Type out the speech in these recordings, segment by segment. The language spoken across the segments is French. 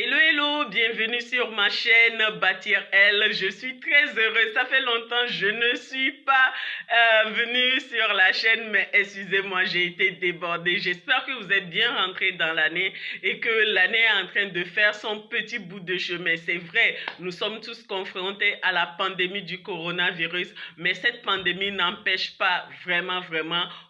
Hello, hello, bienvenue sur ma chaîne Bâtir Elle. Je suis très heureuse. Ça fait longtemps que je ne suis pas venue sur la chaîne, mais excusez-moi, j'ai été débordée. J'espère que vous êtes bien rentrés dans l'année et que l'année est en train de faire son petit bout de chemin. C'est vrai, nous sommes tous confrontés à la pandémie du coronavirus, mais cette pandémie n'empêche pas vraiment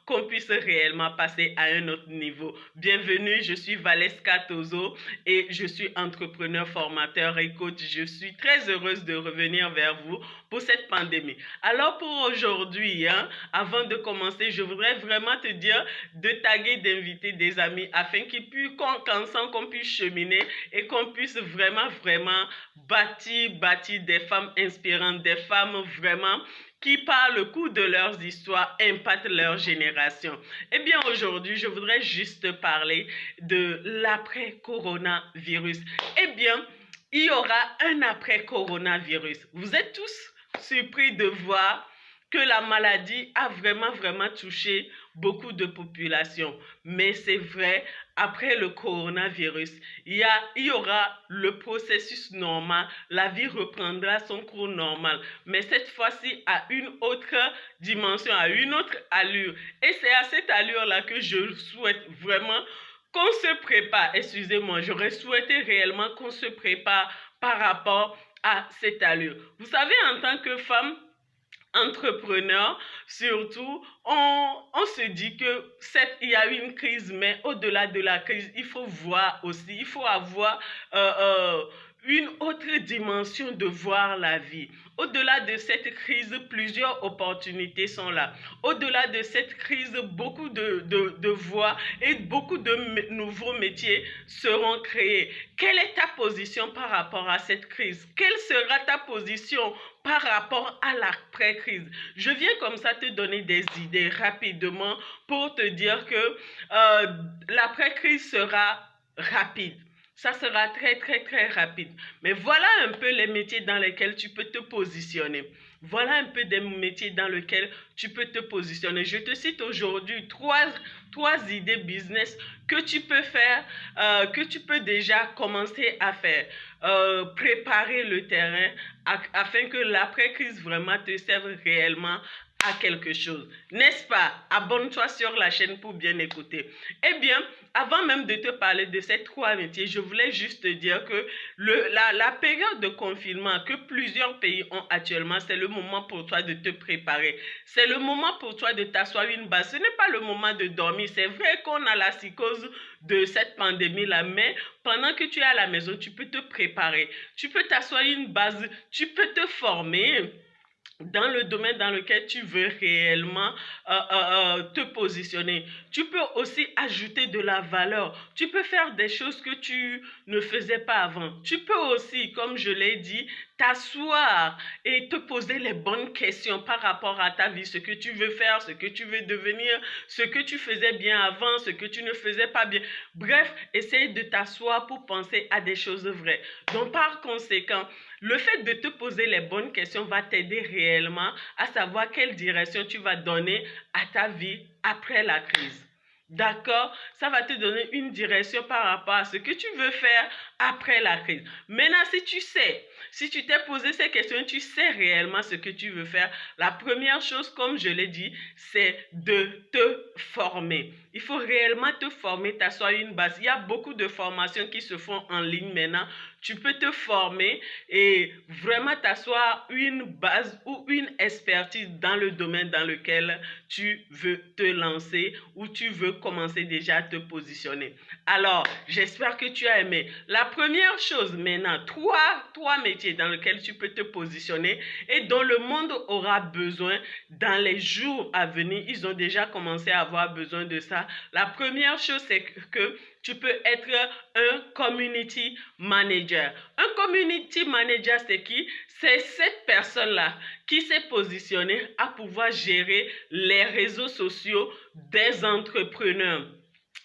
qu'on puisse réellement passer à un autre niveau. Bienvenue, je suis Valeska Tozo et je suis entrepreneur, formateur et coach. Je suis très heureuse de revenir vers vous pour cette pandémie. Alors pour aujourd'hui, avant de commencer, je voudrais vraiment te dire de taguer, d'inviter des amis afin qu'ils puissent, qu'ensemble qu'on puisse cheminer et qu'on puisse vraiment bâtir des femmes inspirantes, des femmes vraiment qui par le coup de leurs histoires impactent leur génération. Eh bien aujourd'hui, je voudrais juste parler de l'après-coronavirus. Eh bien, il y aura un après-coronavirus. Vous êtes tous surpris de voir que la maladie a vraiment touché beaucoup de populations. Mais c'est vrai, après le coronavirus, il y aura le processus normal, la vie reprendra son cours normal, mais cette fois-ci à une autre dimension, à une autre allure. Et c'est à cette allure-là que je souhaite vraiment qu'on se prépare. Excusez-moi, j'aurais souhaité réellement qu'on se prépare par rapport à cette allure. Vous savez, en tant que femme, entrepreneurs, surtout, on se dit que certes, il y a une crise, mais au-delà de la crise, il faut voir aussi, il faut avoir une autre dimension de voir la vie. Au-delà de cette crise, plusieurs opportunités sont là. Au-delà de cette crise, beaucoup de voies et beaucoup de nouveaux métiers seront créés. Quelle est ta position par rapport à cette crise? Quelle sera ta position par rapport à l'après-crise? Je viens comme ça te donner des idées rapidement pour te dire que l'après-crise sera rapide. Ça sera très rapide. Mais voilà un peu les métiers dans lesquels tu peux te positionner. Voilà un peu des métiers dans lesquels tu peux te positionner. Je te cite aujourd'hui trois idées business que tu peux faire, que tu peux déjà commencer à faire. Préparer le terrain afin que l'après-crise vraiment te serve réellement à quelque chose. N'est-ce pas? Abonne-toi sur la chaîne pour bien écouter. Eh bien, avant même de te parler de ces trois métiers, je voulais juste te dire que la période de confinement que plusieurs pays ont actuellement, c'est le moment pour toi de te préparer. C'est le moment pour toi de t'asseoir une base. Ce n'est pas le moment de dormir. C'est vrai qu'on a la psychose de cette pandémie-là, mais pendant que tu es à la maison, tu peux te préparer. Tu peux t'asseoir une base, tu peux te former dans le domaine dans lequel tu veux réellement te positionner. Tu peux aussi ajouter de la valeur. Tu peux faire des choses que tu ne faisais pas avant. Tu peux aussi, comme je l'ai dit, t'asseoir et te poser les bonnes questions par rapport à ta vie, ce que tu veux faire, ce que tu veux devenir, ce que tu faisais bien avant, ce que tu ne faisais pas bien. Bref, essaye de t'asseoir pour penser à des choses vraies. Donc, par conséquent, le fait de te poser les bonnes questions va t'aider réellement à savoir quelle direction tu vas donner à ta vie après la crise. D'accord? Ça va te donner une direction par rapport à ce que tu veux faire après la crise. Maintenant, si tu t'es posé ces questions, tu sais réellement ce que tu veux faire. La première chose, comme je l'ai dit, c'est de te former. Il faut réellement te former, t'asseoir une base. Il y a beaucoup de formations qui se font en ligne maintenant. Tu peux te former et vraiment t'asseoir une base ou une expertise dans le domaine dans lequel tu veux te lancer ou tu veux commencer déjà à te positionner. Alors, j'espère que tu as aimé. La première chose maintenant, trois métiers dans lesquels tu peux te positionner et dont le monde aura besoin dans les jours à venir. Ils ont déjà commencé à avoir besoin de ça. La première chose, c'est que tu peux être un community manager. Un community manager, c'est qui? C'est cette personne-là qui s'est positionnée à pouvoir gérer les réseaux sociaux des entrepreneurs.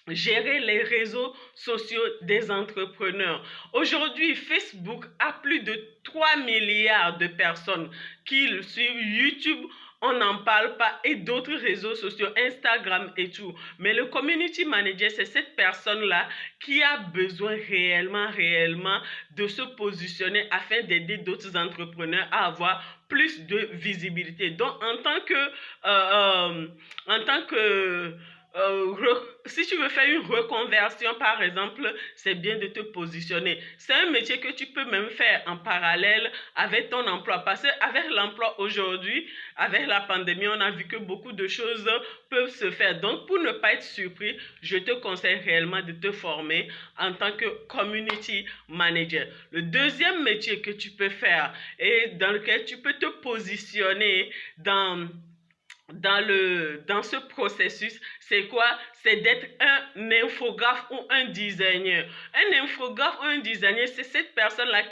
Gérer les réseaux sociaux des entrepreneurs. Aujourd'hui, Facebook a plus de 3 milliards de personnes qui le suivent. YouTube on n'en parle pas, et d'autres réseaux sociaux, Instagram et tout. Mais le community manager, c'est cette personne-là qui a besoin réellement de se positionner afin d'aider d'autres entrepreneurs à avoir plus de visibilité. Donc, en tant que si tu veux faire une reconversion, par exemple, c'est bien de te positionner. C'est un métier que tu peux même faire en parallèle avec ton emploi. Parce qu'avec l'emploi aujourd'hui, avec la pandémie, on a vu que beaucoup de choses peuvent se faire. Donc, pour ne pas être surpris, je te conseille réellement de te former en tant que community manager. Le deuxième métier que tu peux faire et dans lequel tu peux te positionner dans ce processus, c'est quoi? C'est d'être un infographe ou un designer. Un infographe ou un designer, c'est cette personne-là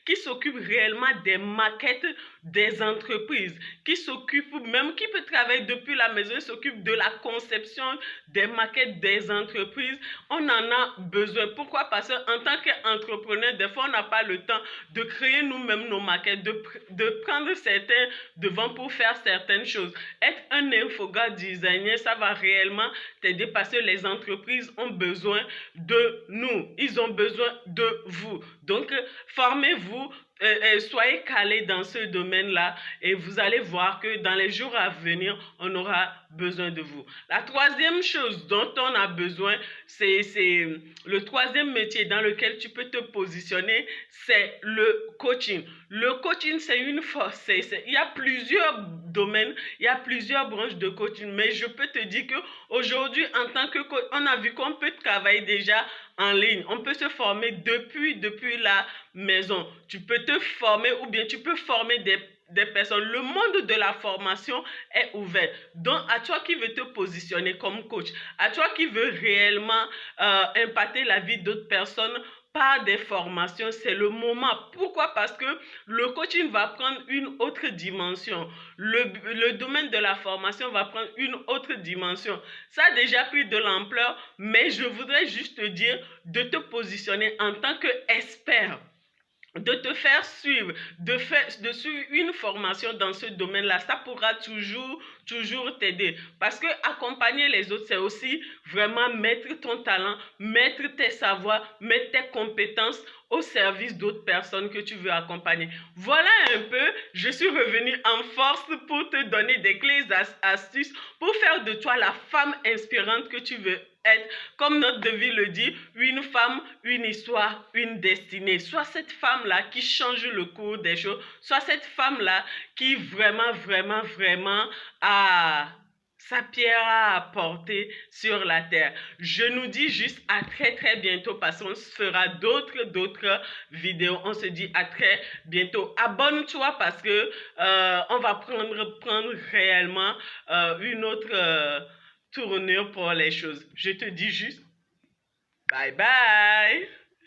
qui s'occupe réellement des maquettes des entreprises, qui s'occupe même, qui peut travailler depuis la maison, s'occupe de la conception des maquettes des entreprises. On en a besoin. Pourquoi? Parce qu'en tant qu'entrepreneur, des fois, on n'a pas le temps de créer nous-mêmes nos maquettes, de prendre certains devants pour faire certaines choses. Être un infographe designer, ça va réellement t'aider parce que les entreprises ont besoin de nous. Ils ont besoin de vous. Donc, formez-vous, soyez calés dans ce domaine-là et vous allez voir que dans les jours à venir, on aura besoin de vous. La troisième chose dont on a besoin, c'est le troisième métier dans lequel tu peux te positionner, c'est le coaching. Le coaching, c'est une force. Il y a plusieurs domaines, il y a plusieurs branches de coaching, mais je peux te dire qu'aujourd'hui, en tant que coach, on a vu qu'on peut travailler déjà en ligne. On peut se former depuis la maison. Tu peux te former ou bien tu peux former des personnes. Le monde de la formation est ouvert. Donc, à toi qui veux te positionner comme coach, à toi qui veux réellement impacter la vie d'autres personnes par des formations, c'est le moment. Pourquoi? Parce que le coaching va prendre une autre dimension. Le domaine de la formation va prendre une autre dimension. Ça a déjà pris de l'ampleur, mais je voudrais juste te dire de te positionner en tant qu'expert, de te faire suivre, de suivre une formation dans ce domaine-là. Ça pourra toujours t'aider. Parce que accompagner les autres, c'est aussi vraiment mettre ton talent, mettre tes savoirs, mettre tes compétences au service d'autres personnes que tu veux accompagner. Voilà un peu, je suis revenue en force pour te donner des clés, astuces, pour faire de toi la femme inspirante que tu veux être. Comme notre devise le dit, une femme, une histoire, une destinée. Soit cette femme-là qui change le cours des choses, soit cette femme-là qui vraiment a sa pierre à apporter sur la terre. Je nous dis juste à très bientôt parce qu'on fera d'autres vidéos. On se dit à très bientôt. Abonne-toi parce que on va prendre réellement une autre tournure pour les choses. Je te dis juste bye bye.